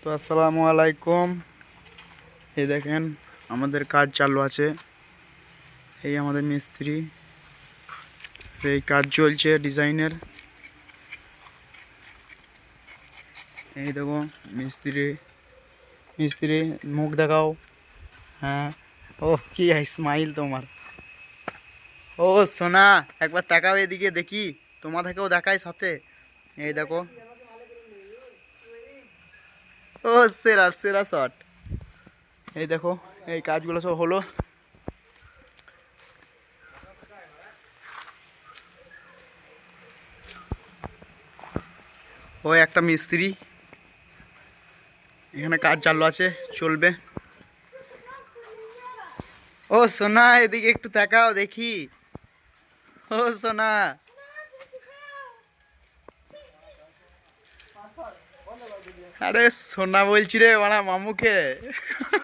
তো আসসালামু আলাইকুম। এই দেখেন আমাদের কাজ চালু আছে। এই আমাদের মিস্ত্রি, এই কাজ চলছে ডিজাইনের। এই দেখো মিস্ত্রি মিস্ত্রি মুখ দেখাও। হ্যাঁ, ও কি স্মাইল তোমার। ও সোনা, একবার তাকাও এদিকে দেখি, তোমাদেরকেও দেখাই সাথে। এই দেখো, ও সেরা সেরা শট। এই দেখো, এই কাজগুলো সব হলো। ও একটা মিস্ত্রি, এখানে কাজ চালু আছে, চলবে। ও সোনা, এদিকে একটু তাকাও দেখি। ও সোনা, আরে সোনা বলছি রে মামুকে।